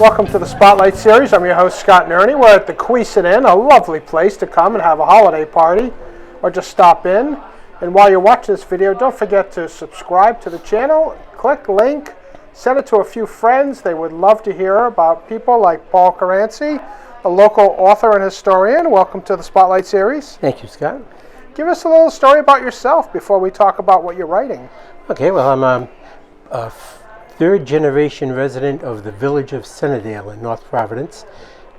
Welcome to the Spotlight Series. I'm your host, Scott Nerney. We're at the Queeson Inn, a lovely place to come and have a holiday party or just stop in. And while you're watching this video, don't forget to subscribe to the channel, click link, send it to a few friends. They would love to hear about people like Paul Caranci, a local author and historian. Welcome to the Spotlight Series. Thank you, Scott. Give us a little story about yourself before we talk about what you're writing. Okay, well, I'm a third-generation resident of the village of Sunnydale in North Providence,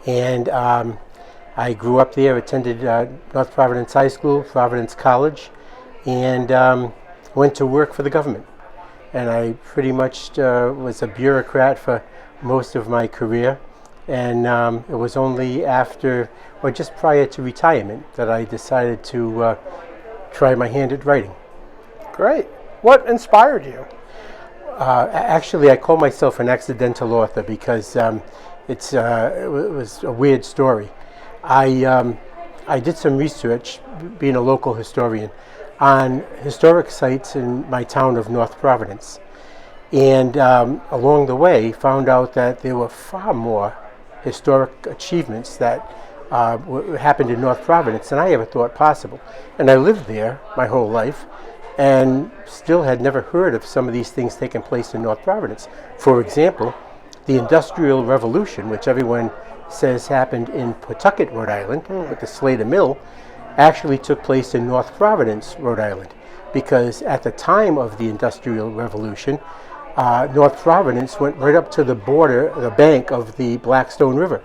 and I grew up there, attended North Providence High School, Providence College, and went to work for the government. And I pretty much was a bureaucrat for most of my career, and it was only after, or just prior to retirement, that I decided to try my hand at writing. Great. What inspired you? Actually, I call myself an accidental author because it was a weird story. I did some research, being a local historian, on historic sites in my town of North Providence. And along the way, found out that there were far more historic achievements that happened in North Providence than I ever thought possible. And I lived there my whole life, and still had never heard of some of these things taking place in North Providence. For example, the Industrial Revolution, which everyone says happened in Pawtucket, Rhode Island, with the Slater Mill, actually took place in North Providence, Rhode Island, because at the time of the Industrial Revolution, North Providence went right up to the border, the bank of the Blackstone River.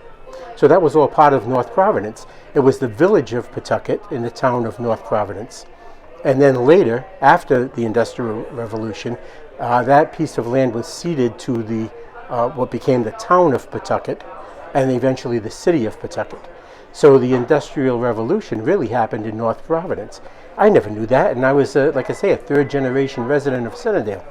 So that was all part of North Providence. It was the village of Pawtucket in the town of North Providence. And then later, after the Industrial Revolution, that piece of land was ceded to the what became the town of Pawtucket, and eventually the city of Pawtucket. So the Industrial Revolution really happened in North Providence. I never knew that, and I was, like I say, a third-generation resident of Sunnydale.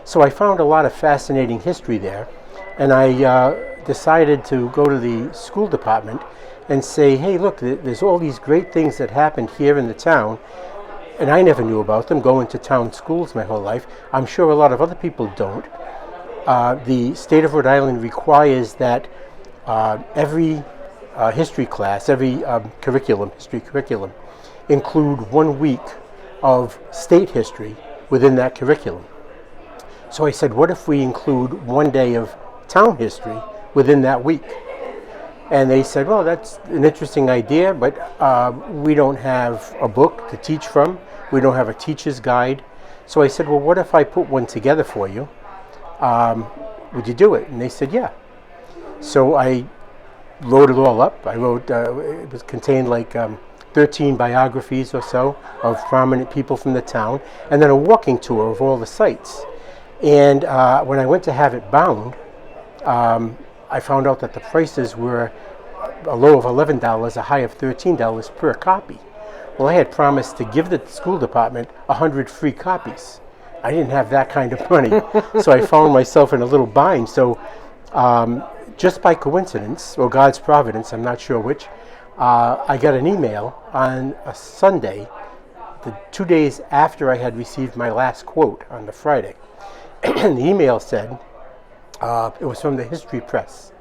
So I found a lot of fascinating history there, and I decided to go to the school department and say, hey, look, there's all these great things that happened here in the town, and I never knew about them, going to town schools my whole life. I'm sure a lot of other people don't. The state of Rhode Island requires that every history class, every history curriculum, include 1 week of state history within that curriculum. So I said, what if we include 1 day of town history within that week? And they said, well, that's an interesting idea, but we don't have a book to teach from. We don't have a teacher's guide. So I said, well, what if I put one together for you? Would you do it? And they said, yeah. So I wrote it all up. I wrote, it was contained like 13 biographies or so of prominent people from the town, and then a walking tour of all the sites. And when I went to have it bound, I found out that the prices were a low of $11, a high of $13 per copy. Well, I had promised to give the school department 100 free copies. I didn't have that kind of money, so I found myself in a little bind. So just by coincidence, or God's providence, I'm not sure which, I got an email on a Sunday, the 2 days after I had received my last quote on the Friday. And the email said, it was from the History Press,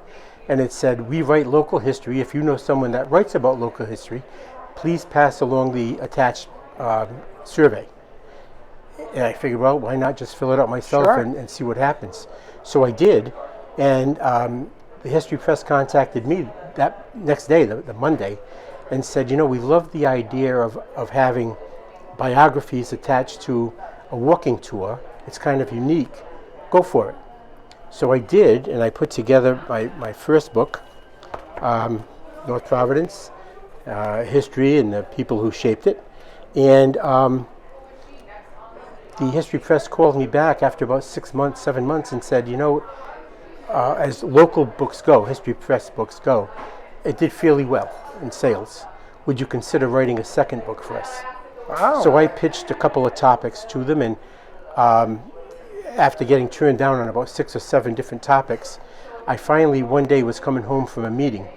and it said, we write local history. If you know someone that writes about local history, please pass along the attached survey. And I figured, well, why not just fill it out myself and see what happens? So I did, and the History Press contacted me that next day, the Monday, and said, you know, we love the idea of having biographies attached to a walking tour. It's kind of unique. Go for it. So I did, and I put together my first book, North Providence, history and the people who shaped it. And the History Press called me back after about 6 months, 7 months, and said, you know, as local books go, History Press books go, it did fairly well in sales. Would you consider writing a second book for us? Wow. So I pitched a couple of topics to them, and after getting turned down on about 6 or 7 different topics, I finally one day was coming home from a meeting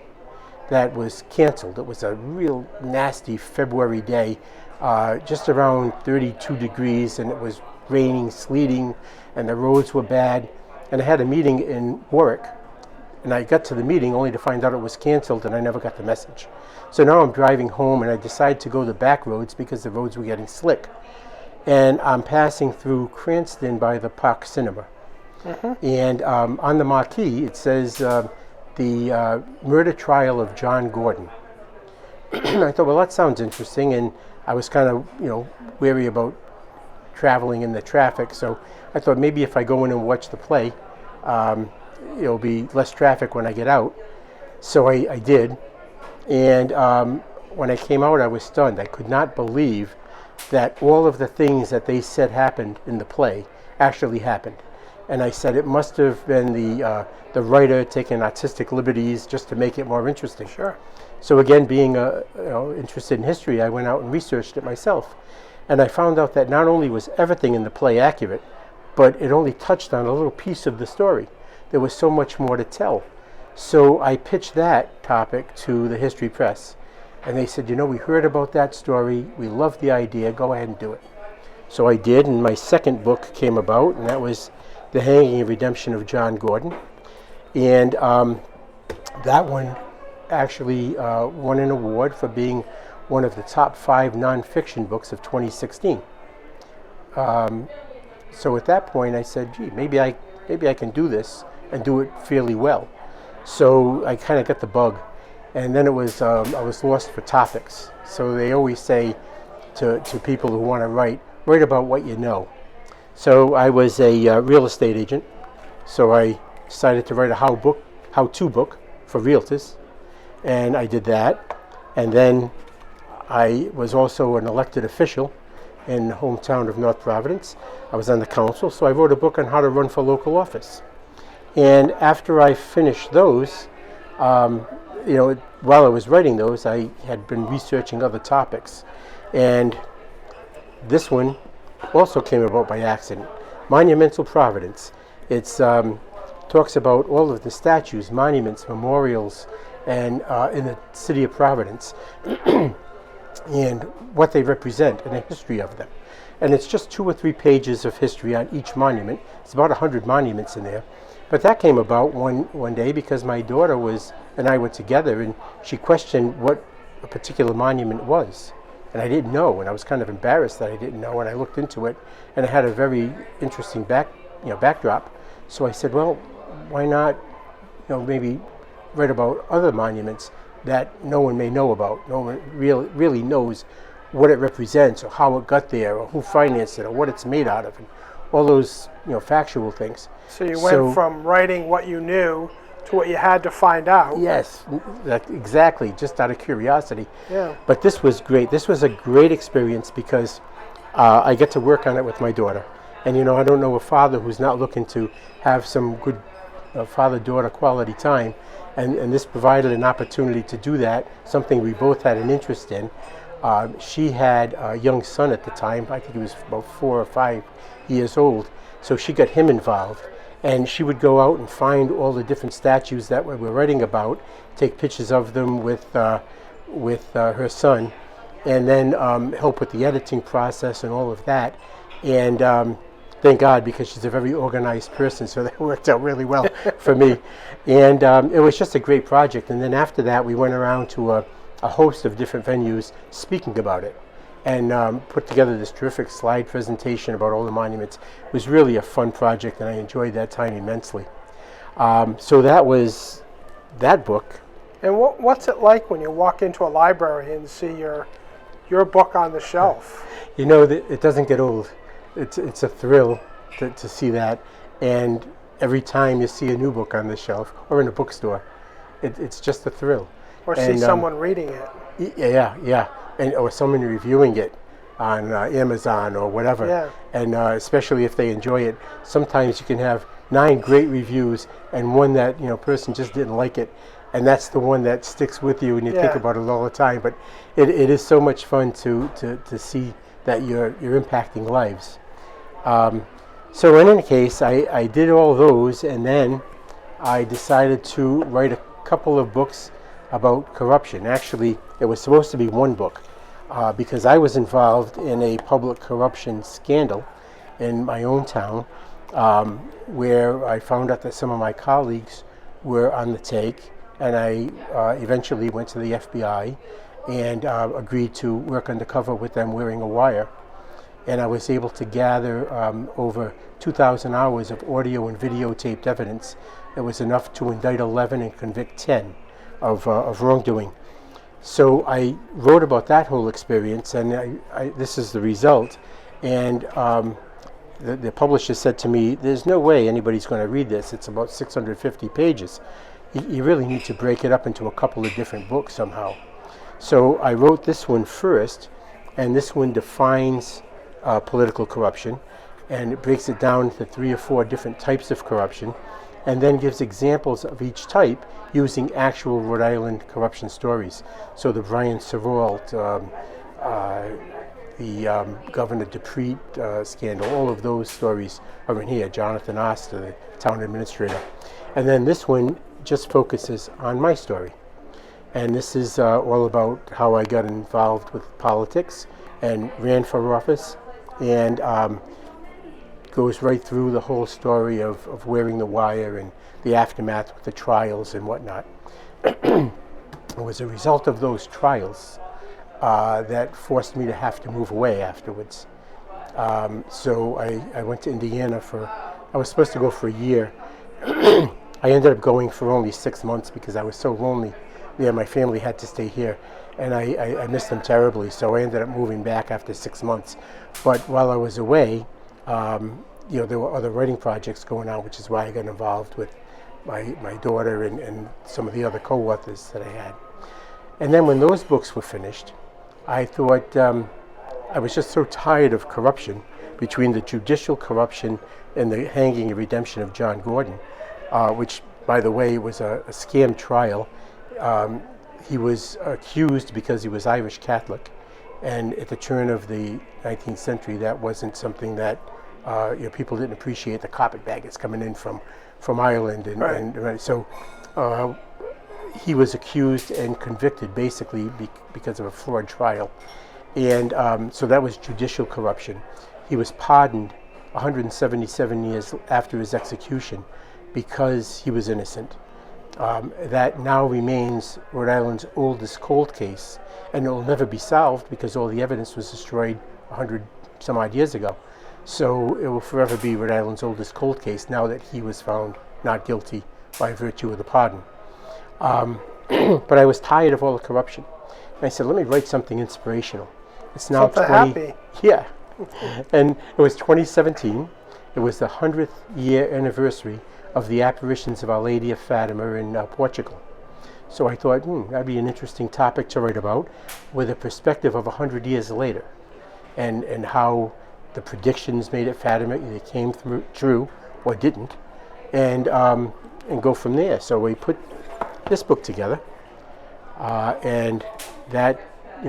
that was canceled. It was a real nasty February day, just around 32 degrees, and it was raining, sleeting, and the roads were bad. And I had a meeting in Warwick, And I got to the meeting only to find out it was canceled, and I never got the message. So now I'm driving home, and I decide to go the back roads because the roads were getting slick. And I'm passing through Cranston by the Park Cinema. And on the marquee, it says the murder trial of John Gordon. I thought, well, that sounds interesting, and I was kind of, wary about traveling in the traffic, so I thought maybe if I go in and watch the play, it'll be less traffic when I get out. So I did, and when I came out, I was stunned. I could not believe that all of the things that they said happened in the play actually happened. And I said it must have been the writer taking artistic liberties just to make it more interesting. Sure. So again, being interested in history, I went out and researched it myself. And I found out that not only was everything in the play accurate, but it only touched on a little piece of the story. There was so much more to tell. So I pitched that topic to the history press. And they said, we heard about that story. We love the idea. Go ahead and do it. So I did, and my second book came about, and that was The Hanging and Redemption of John Gordon. And that one actually won an award for being one of the top 5 nonfiction books of 2016. So at that point I said, gee, maybe I can do this and do it fairly well. So I kind of got the bug. And then it was I was lost for topics. So they always say to people who want to write about what you know. So I was a real estate agent. So I decided to write a how-to book for realtors. And I did that. And then I was also an elected official in the hometown of North Providence. I was on the council, so I wrote a book on how to run for local office. And after I finished those, while I was writing those, I had been researching other topics. And this one also came about by accident. Monumental Providence. It's talks about all of the statues, monuments, memorials, and in the city of Providence, and what they represent and the history of them. And it's just 2 or 3 pages of history on each monument. It's about 100 monuments in there. But that came about one day because my daughter and I were together, and she questioned what a particular monument was. And I didn't know, and I was kind of embarrassed that I didn't know, and I looked into it, and it had a very interesting backdrop. So I said, well, why not, maybe write about other monuments that no one may know about. No one really knows what it represents, or how it got there, or who financed it, or what it's made out of, and all those factual things. So you went from writing what you knew to what you had to find out. Yes, exactly, just out of curiosity. Yeah. But this was great. This was a great experience because I get to work on it with my daughter. And I don't know a father who's not looking to have some good father-daughter quality time. And this provided an opportunity to do that, something we both had an interest in. She had a young son at the time. I think he was about 4 or 5 years old. So she got him involved. And she would go out and find all the different statues that we were writing about, take pictures of them with her son, and then help with the editing process and all of that. And thank God, because she's a very organized person, so that worked out really well for me. And it was just a great project. And then after that, we went around to a host of different venues speaking about it, and put together this terrific slide presentation about all the monuments. It was really a fun project, and I enjoyed that time immensely. So that was that book. And what's it like when you walk into a library and see your book on the shelf? It doesn't get old. It's a thrill to see that, and every time you see a new book on the shelf or in a bookstore, it's just a thrill. Or see someone reading it. Yeah. Or someone reviewing it on Amazon or whatever. Yeah. And especially if they enjoy it. Sometimes you can have 9 great reviews and one that person just didn't like it, and that's the one that sticks with you and you think about it all the time. But it is so much fun to see that you're impacting lives. So in any case, I did all those, and then I decided to write a couple of books about corruption. Actually, it was supposed to be one book because I was involved in a public corruption scandal in my own town where I found out that some of my colleagues were on the take, and I eventually went to the FBI and agreed to work undercover with them wearing a wire. And I was able to gather over 2,000 hours of audio and videotaped evidence that was enough to indict 11 and convict 10 of wrongdoing. So I wrote about that whole experience, and this is the result. And the publisher said to me, there's no way anybody's going to read this. It's about 650 pages. You really need to break it up into a couple of different books somehow. So I wrote this one first, and this one defines political corruption, and it breaks it down into 3 or 4 different types of corruption, and then gives examples of each type using actual Rhode Island corruption stories. So the Brian Serold, the Governor DePrete scandal, all of those stories are in here. Jonathan Oster, the town administrator. And then this one just focuses on my story. And this is all about how I got involved with politics and ran for office, and goes right through the whole story of wearing the wire and the aftermath with the trials and whatnot. It was a result of those trials that forced me to have to move away afterwards. So I went to Indiana I was supposed to go for a year. I ended up going for only 6 months because I was so lonely. Yeah, my family had to stay here, and I missed them terribly, so I ended up moving back after 6 months. But while I was away, there were other writing projects going on, which is why I got involved with my daughter and some of the other co-authors that I had. And then when those books were finished, I thought I was just so tired of corruption, between the judicial corruption and the hanging and redemption of John Gordon, which, by the way, was a scam trial. He was accused because he was Irish Catholic, and at the turn of the 19th century, that wasn't something that people didn't appreciate, the carpetbaggers coming in from Ireland, and so he was accused and convicted basically because of a fraud trial, and so that was judicial corruption. He was pardoned 177 years after his execution because he was innocent. That now remains Rhode Island's oldest cold case, and it will never be solved because all the evidence was destroyed 100 some odd years ago. So it will forever be Rhode Island's oldest cold case now that he was found not guilty by virtue of the pardon. But I was tired of all the corruption. And I said, let me write something inspirational. It's now something happy. Yeah. And it was 2017. It was the 100th year anniversary of the apparitions of Our Lady of Fatima in Portugal. So I thought, that'd be an interesting topic to write about, with a perspective of 100 years later, and how the predictions made at Fatima either came true or didn't, and go from there. So we put this book together, and that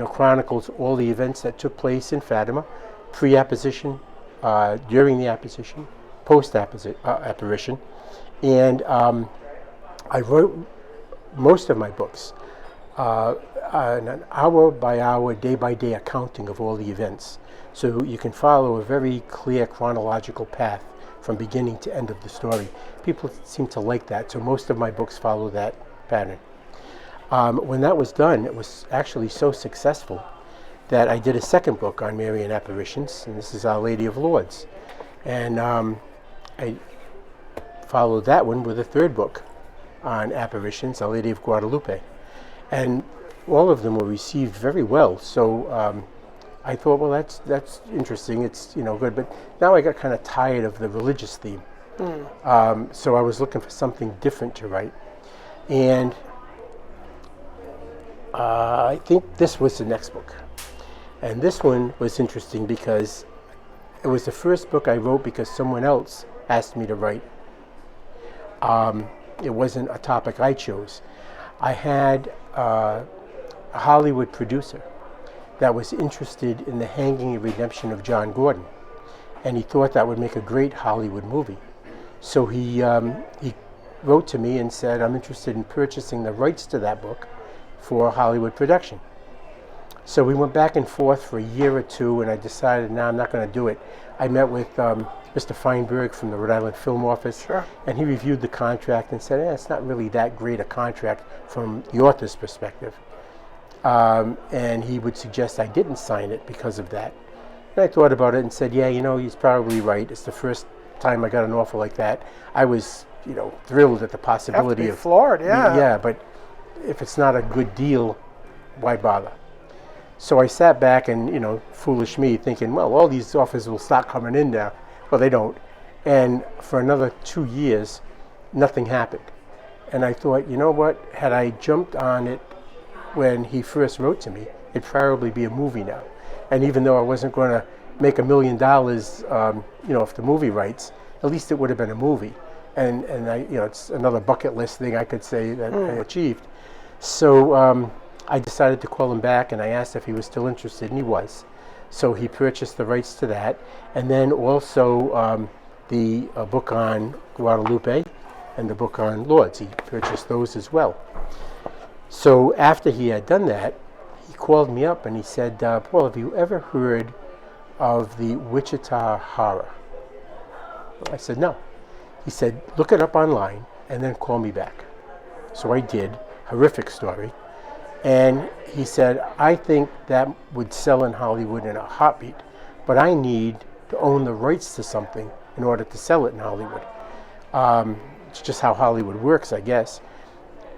chronicles all the events that took place in Fatima, pre-apposition, during the apposition, post-apparition, and I wrote most of my books an hour-by-hour, day-by-day accounting of all the events, so you can follow a very clear chronological path from beginning to end of the story. People seem to like that, so most of my books follow that pattern. When that was done, it was actually so successful that I did a second book on Marian apparitions, and this is Our Lady of Lourdes. And I followed that one with a third book on apparitions, Our Lady of Guadalupe. And all of them were received very well. So I thought, well, that's interesting. It's good. But now I got kind of tired of the religious theme. So I was looking for something different to write. And I think this was the next book. And this one was interesting because it was the first book I wrote because someone else asked me to write. It wasn't a topic I chose. I had a Hollywood producer that was interested in the hanging and redemption of John Gordon, and he thought that would make a great Hollywood movie. So he wrote to me and said, I'm interested in purchasing the rights to that book for a Hollywood production. So we went back and forth for a year or two, and I decided, no, I'm not going to do it. I met with Mr. Feinberg from the Rhode Island Film Office, Sure. and he reviewed the contract and said, it's not really that great a contract from the author's perspective. And he would suggest I didn't sign it because of that. And I thought about it and said, yeah, he's probably right. It's the first time I got an offer like that. I was, thrilled at the possibility of floored, yeah. Yeah, but if it's not a good deal, why bother? So I sat back and, foolish me, thinking, well, all these offers will start coming in now. Well, they don't. And for another 2 years, nothing happened. And I thought, you know what? Had I jumped on it when he first wrote to me, it'd probably be a movie now. And even though I wasn't going to make $1 million, off the movie rights, at least it would have been a movie. And I, it's another bucket list thing I could say that I achieved. So I decided to call him back, and I asked if he was still interested, and he was. So he purchased the rights to that, and then also the book on Guadalupe and the book on Lourdes. He purchased those as well. So after he had done that, he called me up and he said, Paul, have you ever heard of the Wichita horror? I said, no. He said, look it up online and then call me back. So I did. Horrific story. And he said, I think that would sell in Hollywood in a heartbeat, but I need to own the rights to something in order to sell it in Hollywood. It's just how Hollywood works, I guess.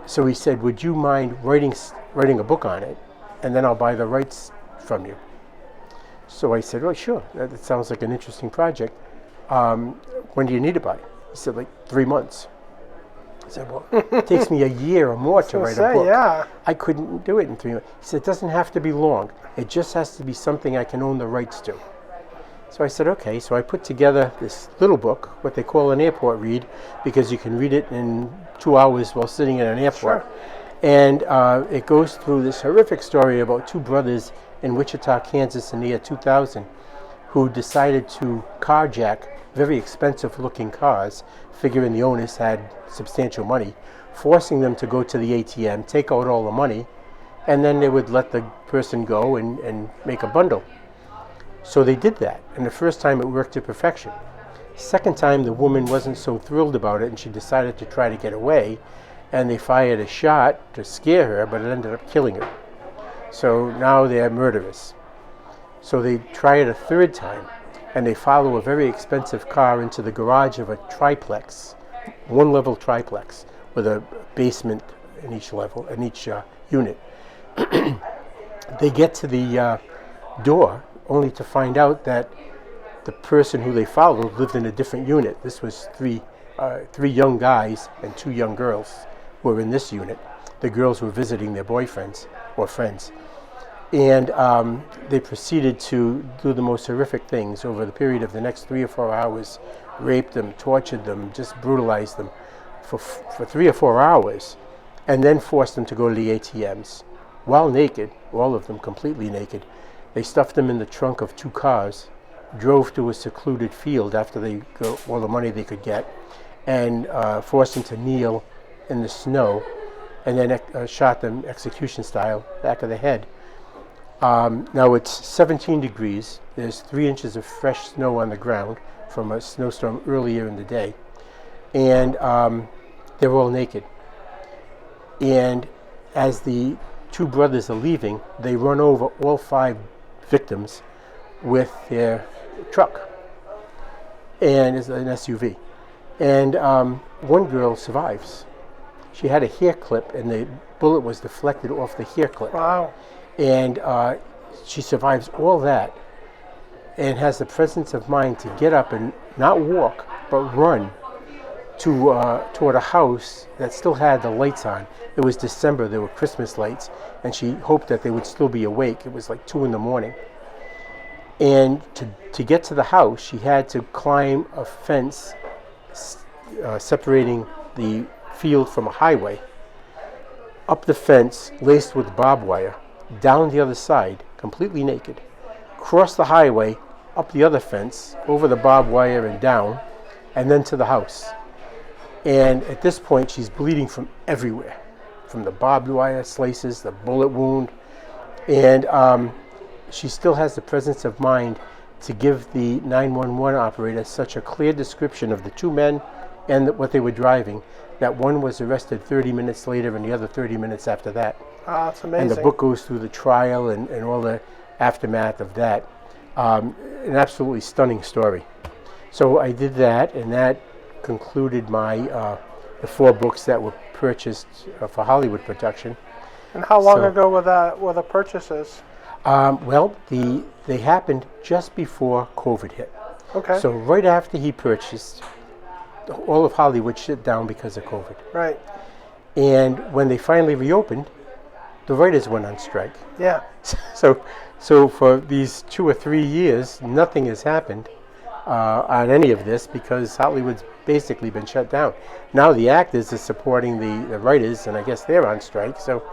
So he said, would you mind writing a book on it, and then I'll buy the rights from you? So I said, well, sure. That sounds like an interesting project. When do you need it by? He said, like 3 months. I said, well, it takes me a year or more to write a book. Yeah. I couldn't do it in 3 months. He said, it doesn't have to be long. It just has to be something I can own the rights to. So I said, okay. So I put together this little book, what they call an airport read, because you can read it in 2 hours while sitting in an airport. Sure. And it goes through this horrific story about two brothers in Wichita, Kansas in the year 2000 who decided to carjack very expensive-looking cars, figuring the owners had substantial money, forcing them to go to the ATM, take out all the money, and then they would let the person go and make a bundle. So they did that, and the first time it worked to perfection. Second time, the woman wasn't so thrilled about it, and she decided to try to get away, and they fired a shot to scare her, but it ended up killing her. So now they're murderers. So they try it a third time, and they follow a very expensive car into the garage of a triplex, one-level triplex, with a basement in each level, in each unit. They get to the door, only to find out that the person who they followed lived in a different unit. This was three young guys and 2 young girls who were in this unit. The girls were visiting their boyfriends or friends. And they proceeded to do the most horrific things over the period of the next 3 or 4 hours, raped them, tortured them, just brutalized them for 3 or 4 hours, and then forced them to go to the ATMs. While naked, all of them completely naked, they stuffed them in the trunk of 2 cars, drove to a secluded field after they got all the money they could get, and forced them to kneel in the snow, and then shot them execution style, back of the head. Now it's 17 degrees. There's 3 inches of fresh snow on the ground from a snowstorm earlier in the day. And they're all naked. And as the 2 brothers are leaving, they run over all 5 victims with their truck. And it's an SUV. And one girl survives. She had a hair clip, and the bullet was deflected off the hair clip. Wow. And she survives all that and has the presence of mind to get up and not walk, but run toward a house that still had the lights on. It was December, there were Christmas lights, and she hoped that they would still be awake. It was like 2 a.m. And to get to the house, she had to climb a fence separating the field from a highway, up the fence laced with barbed wire, down the other side, completely naked, cross the highway, up the other fence, over the barbed wire and down, and then to the house. And at this point, she's bleeding from everywhere, from the barbed wire slices, the bullet wound, And she still has the presence of mind to give the 911 operator such a clear description of the two men and what they were driving, that one was arrested 30 minutes later and the other 30 minutes after that. That's amazing. And the book goes through the trial and all the aftermath of that. An absolutely stunning story. So I did that, and that concluded my the 4 books that were purchased for Hollywood production. And how long ago were the purchases? Well, they happened just before COVID hit. Okay. So right after he purchased, all of Hollywood shut down because of COVID. Right. And when they finally reopened, the writers went on strike. Yeah. So for these 2 or 3 years, nothing has happened on any of this because Hollywood's basically been shut down. Now the actors are supporting the writers, and I guess they're on strike. So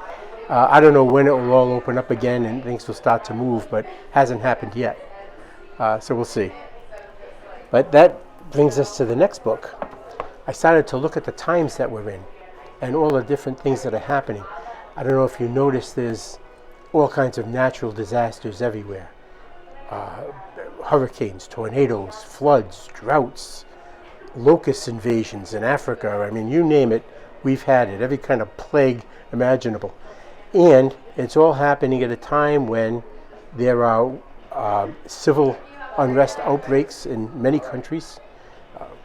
I don't know when it will all open up again and things will start to move, but hasn't happened yet. So we'll see. But that brings us to the next book. I started to look at the times that we're in and all the different things that are happening. I don't know if you notice there's all kinds of natural disasters everywhere. Hurricanes, tornadoes, floods, droughts, locust invasions in Africa. I mean, you name it, we've had it. Every kind of plague imaginable. And it's all happening at a time when there are civil unrest outbreaks in many countries.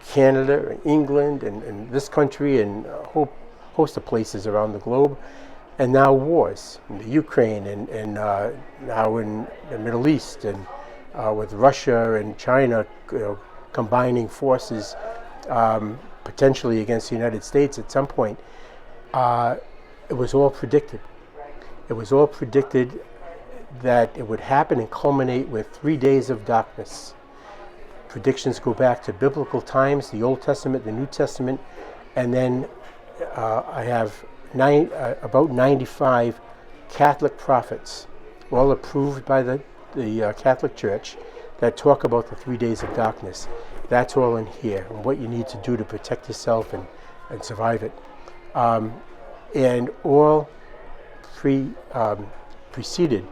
Canada, England, and this country, and a whole host of places around the globe. And now wars in the Ukraine and now in the Middle East, and with Russia and China combining forces potentially against the United States at some point. It was all predicted. It was all predicted that it would happen and culminate with 3 days of darkness. Predictions go back to biblical times, the Old Testament, the New Testament, and then I have about 95 Catholic prophets, all approved by the Catholic Church, that talk about the 3 days of darkness. That's all in here, and what you need to do to protect yourself and survive it. And all preceded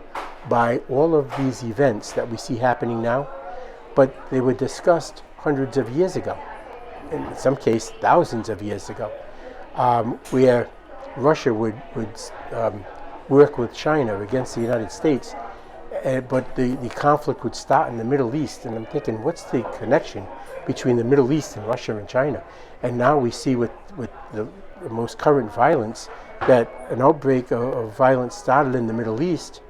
by all of these events that we see happening now, but they were discussed hundreds of years ago, in some cases thousands of years ago, where Russia would work with China against the United States, but the conflict would start in the Middle East. And I'm thinking, what's the connection between the Middle East and Russia and China? And now we see with the most current violence that an outbreak of violence started in the Middle East,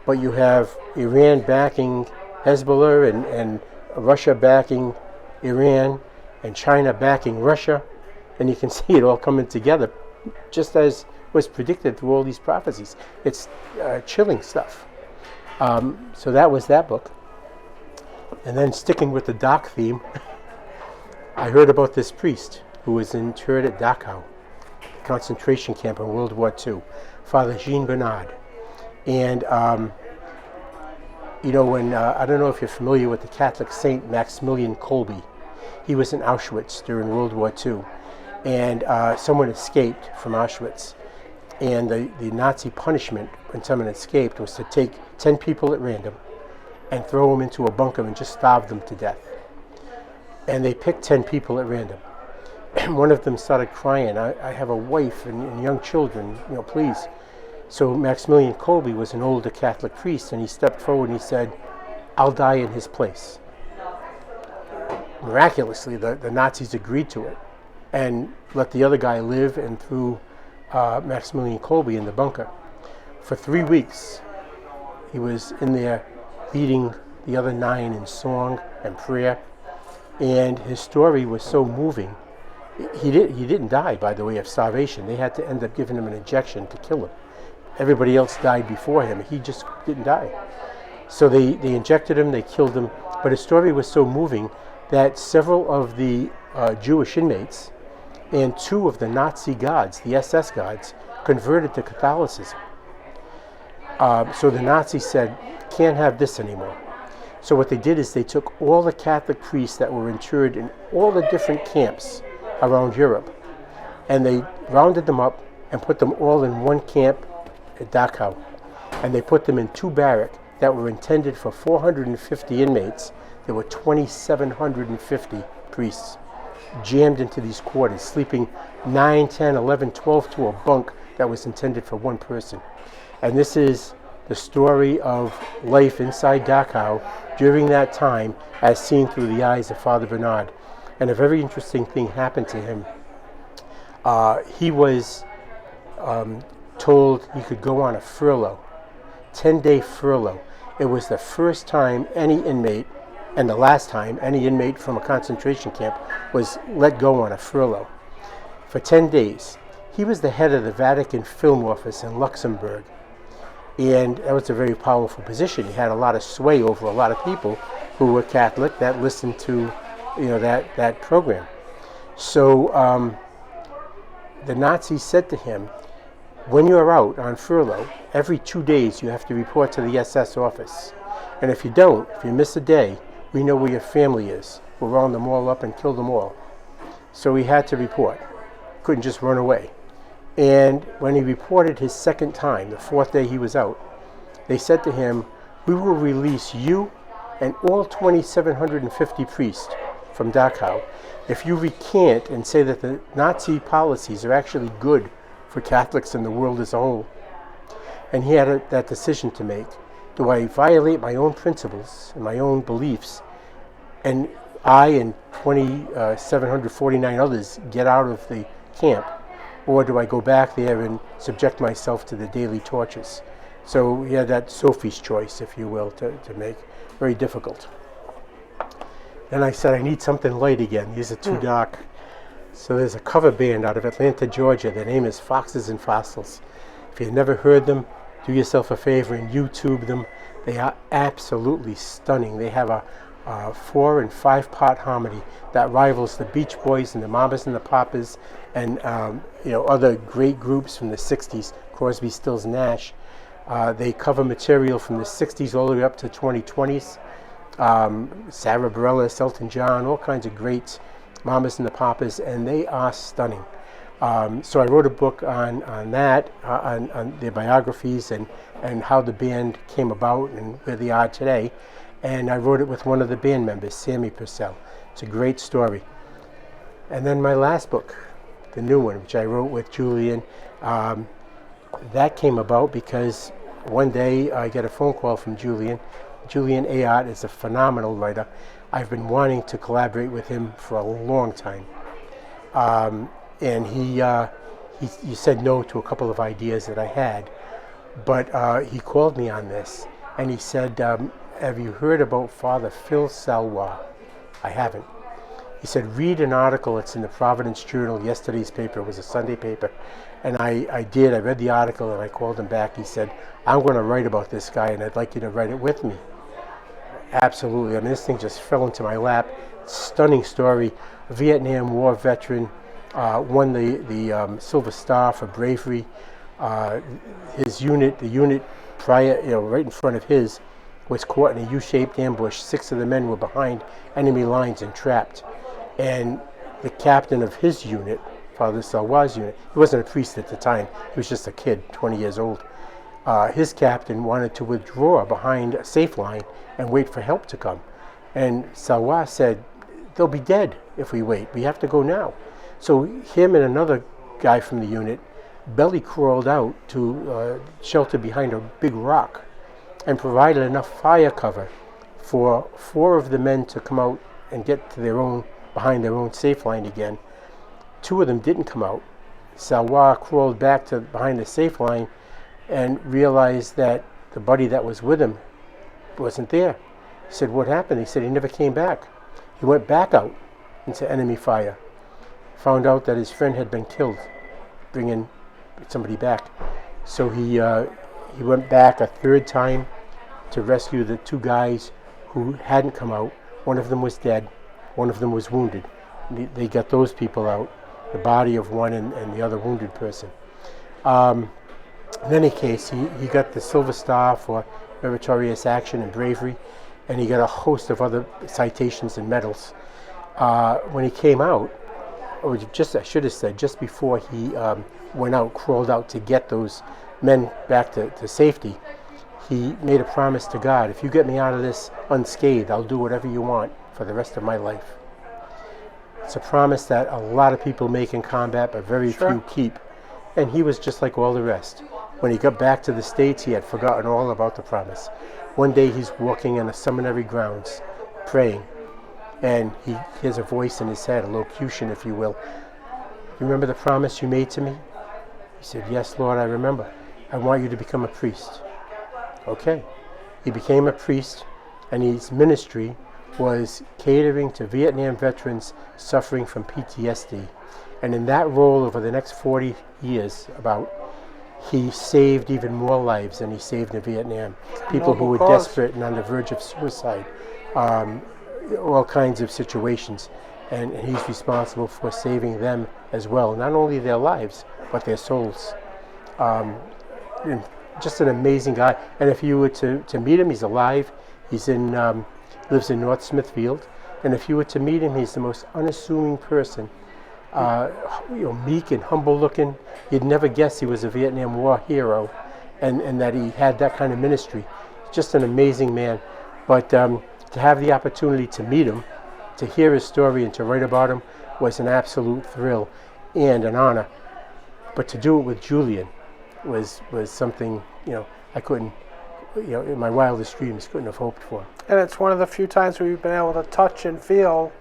but you have Iran backing Hezbollah and Russia backing Iran and China backing Russia, and you can see it all coming together just as was predicted through all these prophecies. It's chilling stuff. So that was that book. And then sticking with the dark theme, I heard about this priest who was interred at Dachau, concentration camp in World War II, Father Jean Bernard. And when I don't know if you're familiar with the Catholic saint Maximilian Kolbe. He was in Auschwitz during World War II, and someone escaped from Auschwitz. And the Nazi punishment when someone escaped was to take 10 people at random and throw them into a bunker and just starve them to death. And they picked 10 people at random. One of them started crying, I have a wife and young children, please. So Maximilian Kolbe was an older Catholic priest, and he stepped forward and he said, I'll die in his place. Miraculously, the Nazis agreed to it and let the other guy live, and threw Maximilian Kolbe in the bunker. For 3 weeks, he was in there leading the other 9 in song and prayer, and his story was so moving. He didn't die, by the way, of starvation. They had to end up giving him an injection to kill him. Everybody else died before him. He just didn't die. So they injected him, they killed him. But his story was so moving that several of the Jewish inmates and 2 of the Nazi guards, the SS guards, converted to Catholicism. So the Nazis said, can't have this anymore. So what they did is they took all the Catholic priests that were interred in all the different camps around Europe, and they rounded them up and put them all in one camp at Dachau. and they put them in two barracks that were intended for 450 inmates. There were 2,750 priests jammed into these quarters, sleeping 9, 10, 11, 12 to a bunk that was intended for one person. And this is the story of life inside Dachau during that time as seen through the eyes of Father Bernard. And a very interesting thing happened to him. He was told he could go on a furlough, 10-day furlough. It was the first time any inmate, and the last time any inmate from a concentration camp was let go on a furlough for 10 days. He was the head of the Vatican Film Office in Luxembourg. And that was a very powerful position. He had a lot of sway over a lot of people who were Catholic that listened to, that program. So the Nazis said to him, when you're out on furlough, every 2 days you have to report to the SS office. And if you don't, if you miss a day, we know where your family is. We'll round them all up and kill them all. So he had to report. Couldn't just run away. And when he reported his second time, the fourth day he was out, they said to him, we will release you and all 2,750 priests from Dachau if you recant and say that the Nazi policies are actually good for Catholics and the world as a whole. And he had that decision to make. Do I violate my own principles and my own beliefs, and I and 2,749 others get out of the camp? Or do I go back there and subject myself to the daily tortures? So he had that Sophie's choice, if you will, to make. Very difficult. Then I said, I need something light again. These are too dark. So there's a cover band out of Atlanta, Georgia. Their name is Foxes and Fossils. If you've never heard them, do yourself a favor and YouTube them. They are absolutely stunning. They have a 4- and 5-part harmony that rivals the Beach Boys and the Mamas and the Papas and other great groups from the 60s, Crosby, Stills, Nash. They cover material from the 60s all the way up to 2020s. Sarah Bareilles, Elton John, all kinds of greats, Mamas and the Papas, and they are stunning. So I wrote a book on that, on their biographies and how the band came about and where they are today. And I wrote it with one of the band members, Sammy Purcell. It's a great story. And then my last book, the new one, which I wrote with Julian, that came about because one day I get a phone call from Julian. Julian Ayot is a phenomenal writer. I've been wanting to collaborate with him for a long time. And he said no to a couple of ideas that I had. But he called me on this, and he said, have you heard about Father Phil Salwa? I haven't. He said, read an article. It's in the Providence Journal. Yesterday's paper was a Sunday paper. And I did. I read the article, and I called him back. He said, I'm going to write about this guy, and I'd like you to write it with me. Absolutely. I mean, this thing just fell into my lap. Stunning story. A Vietnam War veteran, won the Silver Star for bravery. His unit, the unit prior, right in front of his, was caught in a U-shaped ambush. 6 of the men were behind enemy lines and trapped. And the captain of his unit, Father Salwa's unit, he wasn't a priest at the time, he was just a kid, 20 years old. His captain wanted to withdraw behind a safe line and wait for help to come. And Salwa said, they'll be dead if we wait. We have to go now. So him and another guy from the unit belly crawled out to shelter behind a big rock and provided enough fire cover for 4 of the men to come out and get to behind their own safe line again. 2 of them didn't come out. Salwa crawled back to behind the safe line and realized that the buddy that was with him wasn't there. He said, what happened? He said he never came back. He went back out into enemy fire. Found out that his friend had been killed, bringing somebody back. So he went back a 3rd time to rescue the 2 guys who hadn't come out. One of them was dead. One of them was wounded. They got those people out, the body of one and the other wounded person. In any case, he got the Silver Star for meritorious action and bravery, and he got a host of other citations and medals. When he came out, or I should have said, just before he went out, crawled out to get those men back to safety, he made a promise to God, if you get me out of this unscathed, I'll do whatever you want for the rest of my life. It's a promise that a lot of people make in combat, but very few keep. And he was just like all the rest. When he got back to the States, he had forgotten all about the promise. One day he's walking in a seminary grounds, praying, and he hears a voice in his head, a locution, if you will. You remember the promise you made to me? He said, yes, Lord, I remember. I want you to become a priest. Okay. He became a priest, and his ministry was catering to Vietnam veterans suffering from PTSD. And in that role, over the next 40 years, he saved even more lives than he saved in Vietnam. People who were desperate and on the verge of suicide, all kinds of situations. And he's responsible for saving them as well. Not only their lives, but their souls. Just an amazing guy. And if you were to meet him, he's alive. He's lives in North Smithfield. And if you were to meet him, he's the most unassuming person. Meek and humble looking. You'd never guess he was a Vietnam War hero and that he had that kind of ministry. Just an amazing man. But to have the opportunity to meet him, to hear his story and to write about him was an absolute thrill and an honor. But to do it with Julian was something, I couldn't, in my wildest dreams, couldn't have hoped for. And it's one of the few times we've been able to touch and feel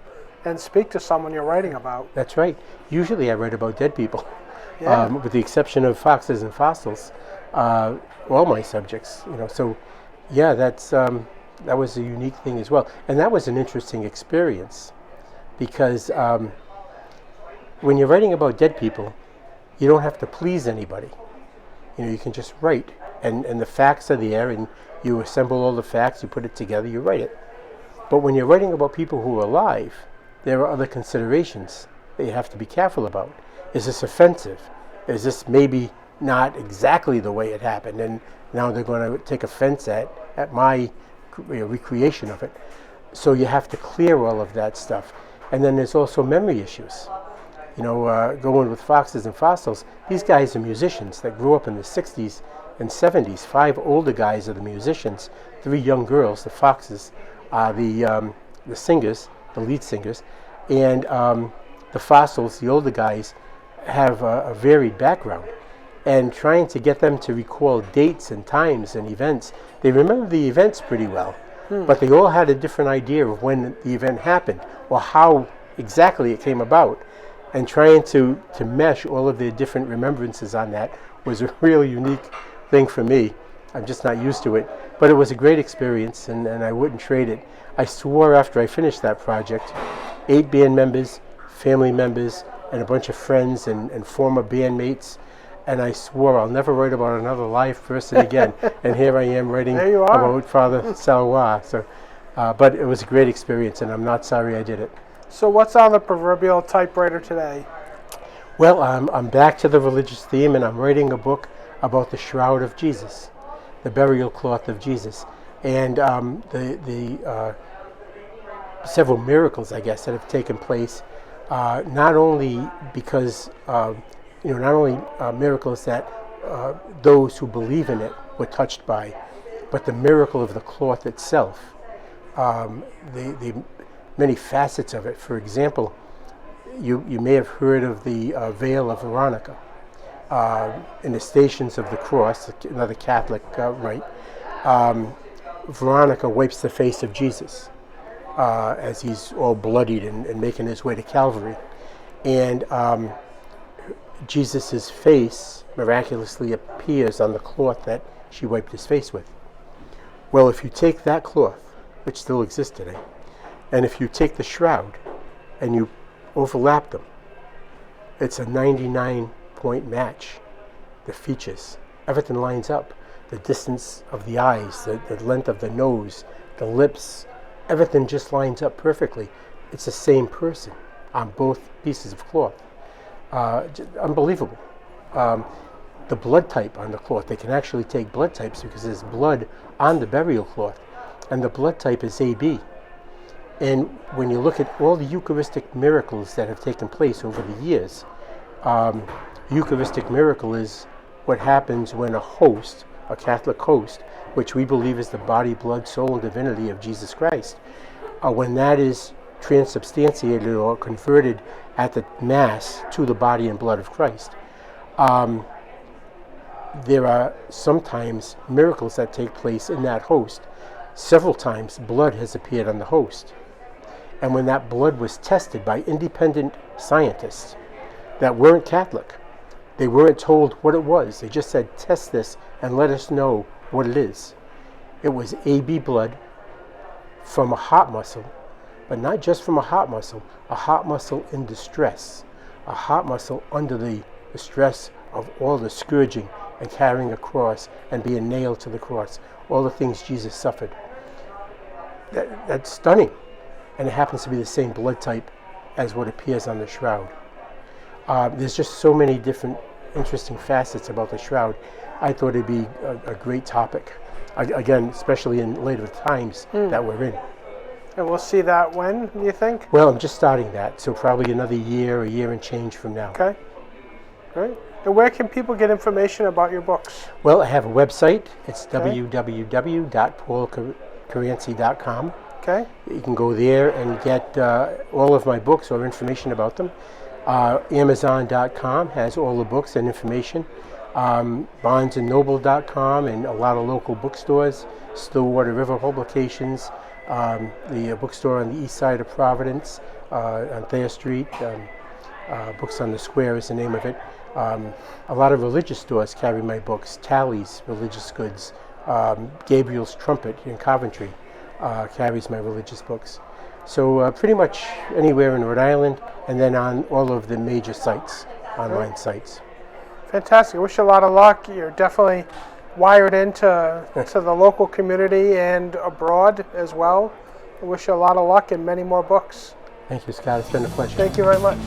and speak to someone you're writing about. That's right. Usually I write about dead people, yeah. With the exception of foxes and fossils, all my subjects, So, yeah, that was a unique thing as well. And that was an interesting experience because when you're writing about dead people, you don't have to please anybody. You can just write. And the facts are there, and you assemble all the facts, you put it together, you write it. But when you're writing about people who are alive, there are other considerations that you have to be careful about. Is this offensive? Is this maybe not exactly the way it happened? And now they're going to take offense at my recreation of it. So you have to clear all of that stuff. And then there's also memory issues. Going with foxes and fossils, these guys are musicians that grew up in the 60s and 70s. 5 older guys are the musicians. 3 young girls, the foxes, are the singers, the lead singers. And the fossils, the older guys, have a varied background. And trying to get them to recall dates and times and events, they remember the events pretty well, but they all had a different idea of when the event happened or how exactly it came about. And trying to mesh all of their different remembrances on that was a real unique thing for me. I'm just not used to it. But it was a great experience, and I wouldn't trade it. I swore after I finished that project, 8 band members, family members, and a bunch of friends and former bandmates, and I swore I'll never write about another live person again. And here I am writing about Father Salois. So, but it was a great experience, and I'm not sorry I did it. So what's on the proverbial typewriter today? Well, I'm back to the religious theme, and I'm writing a book about the Shroud of Jesus, the burial cloth of Jesus, and the several miracles, I guess, that have taken place. Not only because miracles that those who believe in it were touched by, but the miracle of the cloth itself. The many facets of it. For example, you may have heard of the veil of Veronica. In the Stations of the Cross, another Catholic rite, Veronica wipes the face of Jesus as he's all bloodied and making his way to Calvary. And Jesus' face miraculously appears on the cloth that she wiped his face with. Well, if you take that cloth, which still exists today, and if you take the shroud and you overlap them, it's a 99-point match. The features, everything lines up. The distance of the eyes, the length of the nose, the lips, everything just lines up perfectly. It's the same person on both pieces of cloth. Unbelievable. The blood type on the cloth, they can actually take blood types because there's blood on the burial cloth, and the blood type is AB. And when you look at all the Eucharistic miracles that have taken place over the years, Eucharistic miracle is what happens when a host, a Catholic host, which we believe is the body, blood, soul, and divinity of Jesus Christ, when that is transubstantiated or converted at the Mass to the body and blood of Christ, there are sometimes miracles that take place in that host. Several times blood has appeared on the host. And when that blood was tested by independent scientists that weren't Catholic, they weren't told what it was. They just said, test this and let us know what it is. It was AB blood from a heart muscle, but not just from a heart muscle in distress, a heart muscle under the stress of all the scourging and carrying a cross and being nailed to the cross, all the things Jesus suffered. That's stunning. And it happens to be the same blood type as what appears on the shroud. There's just so many different interesting facets about the shroud. I thought it'd be a great topic, again, especially in later times that we're in. And we'll see that when, do you think? Well, I'm just starting that, so probably another year, a year and change from now. Okay. Great. And where can people get information about your books? Well, I have a website. It's www.paulcaranci.com. Okay. You can go there and get all of my books or information about them. Amazon.com has all the books and information. BarnesandNoble.com and a lot of local bookstores. Stillwater River Publications, the bookstore on the east side of Providence, on Thayer Street. Books on the Square is the name of it. A lot of religious stores carry my books. Tally's Religious Goods, Gabriel's Trumpet in Coventry carries my religious books. So pretty much anywhere in Rhode Island, and then on all of the major sites, online sites. Fantastic. I wish you a lot of luck. You're definitely wired into to the local community and abroad as well. I wish you a lot of luck and many more books. Thank you, Scott. It's been a pleasure. Thank you very much.